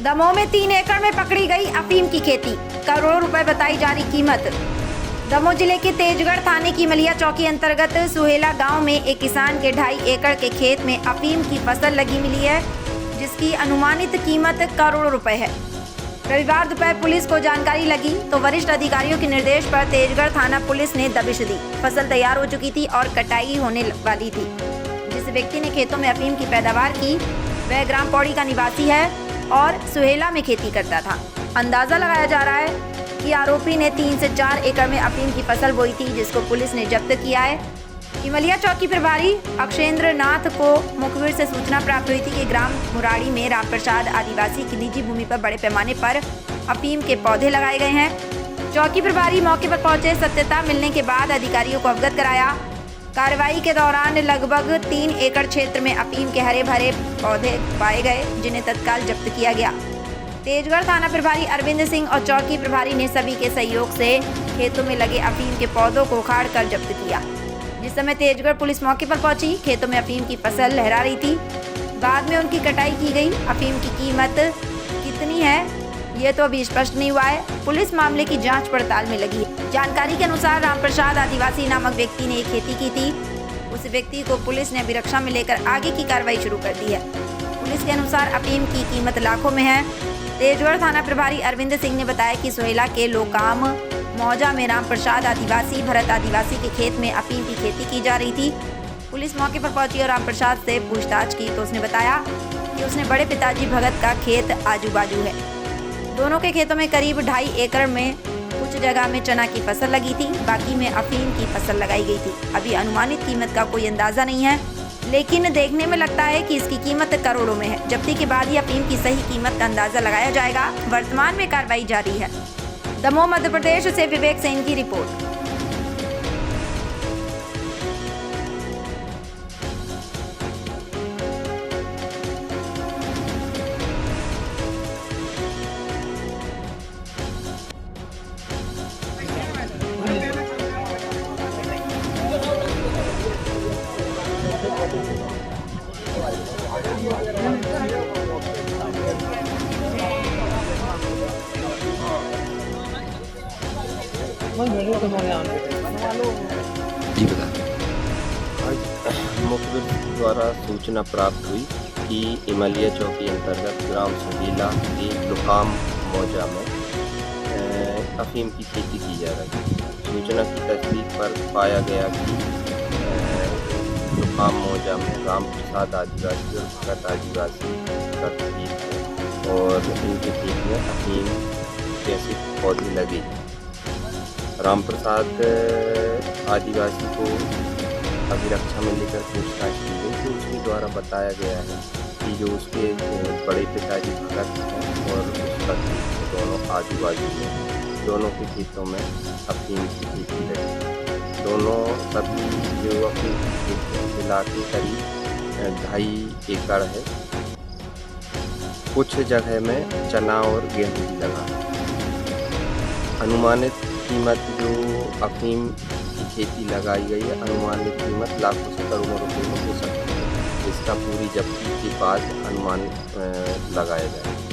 दमोह में 3 एकड़ में पकड़ी गई अफीम की खेती, करोड़ों रुपए बताई जा रही कीमत। दमोह जिले के तेजगढ़ थाने की मलिया चौकी अंतर्गत सुहेला गांव में एक किसान के 2.5 एकड़ के खेत में अफीम की फसल लगी मिली है, जिसकी अनुमानित कीमत करोड़ों रुपए है। रविवार दोपहर पुलिस को जानकारी लगी तो वरिष्ठ अधिकारियों के निर्देश पर तेजगढ़ थाना पुलिस ने दबिश दी। फसल तैयार हो चुकी थी और कटाई होने वाली थी। जिस व्यक्ति ने खेतों में अफीम की पैदावार की वह ग्राम पौड़ी का निवासी है और सुहेला में खेती करता था। अंदाजा लगाया जा रहा है कि आरोपी ने 3 से 4 एकड़ में अफीम की फसल बोई थी, जिसको पुलिस ने जब्त किया है। मलिया चौकी प्रभारी अक्षेंद्र नाथ को मुखबिर से सूचना प्राप्त हुई थी कि ग्राम मुराड़ी में रामप्रसाद आदिवासी की निजी भूमि पर बड़े पैमाने पर अफीम के पौधे लगाए गए हैं। चौकी प्रभारी मौके पर पहुंचे, सत्यता मिलने के बाद अधिकारियों को अवगत कराया। कार्रवाई के दौरान लगभग 3 एकड़ क्षेत्र में अफीम के हरे भरे पौधे पाए गए, जिन्हें तत्काल जब्त किया गया। तेजगढ़ थाना प्रभारी अरविंद सिंह और चौकी प्रभारी ने सभी के सहयोग से खेतों में लगे अफीम के पौधों को उखाड़ कर जब्त किया। जिस समय तेजगढ़ पुलिस मौके पर पहुंची, खेतों में अफीम की फसल लहरा रही थी। बाद में उनकी कटाई की गई। अफीम की कीमत कितनी है ये तो अभी स्पष्ट नहीं हुआ है। पुलिस मामले की जांच पड़ताल में लगी है। जानकारी के अनुसार रामप्रसाद आदिवासी नामक व्यक्ति ने खेती की थी। उस व्यक्ति को पुलिस ने अभिरक्षा में लेकर आगे की कार्रवाई शुरू कर दी है। पुलिस के अनुसार अफीम की कीमत लाखों में है। तेजगढ़ थाना प्रभारी अरविंद सिंह ने बताया कि सोहेला के लोकाम मौजा में रामप्रसाद आदिवासी भरत आदिवासी के खेत में अफीम की खेती की जा रही थी। पुलिस मौके पर पहुंची और रामप्रसाद से पूछताछ की तो उसने बताया कि उसने बड़े पिताजी भगत का खेत आजू बाजू है। दोनों के खेतों में करीब 2.5 एकड़ में कुछ जगह में चना की फसल लगी थी, बाकी में अफीम की फसल लगाई गई थी। अभी अनुमानित कीमत का कोई अंदाजा नहीं है, लेकिन देखने में लगता है कि इसकी कीमत करोड़ों में है। जब्ती के बाद ही अफीम की सही कीमत का अंदाजा लगाया जाएगा। वर्तमान में कार्रवाई जारी है। दमोह मध्य प्रदेश से विवेक सेन की रिपोर्ट। जी बता। आज मुखबिर द्वारा सूचना प्राप्त हुई कि मलिया चौकी अंतर्गत ग्राम सुहेला के लुकाम मौजा में अफीम की खेती की जा रही है। सूचना की तस्दीक पर पाया गया कि लुकाम मौजा में रामप्रसाद आदिवासी और भगत आदिवासी का खेत है और इनके खेत में अफीम जैसे पौधे लगे। रामप्रसाद आदिवासी को अभिरक्षा में लेकर पूछताछ की गई तो उसके द्वारा बताया गया है कि जो उसके बड़े पिताजी भगत हैं और उसका खेत दोनों आजू बाजू में, दोनों के खेतों में अफीम की खेती लगी। दोनों सभी जो अफीम की खेती मिला के करीब 2.5 एकड़ है। कुछ जगह में चना और गेहूँ भी लगा है। अनुमानित कीमत जो अफीम की खेती लगाई गई है, अनुमानित कीमत लाखों से करोड़ों रुपए में हो सकती है। इसका पूरी जब्ती के बाद अनुमान लगाया जाए।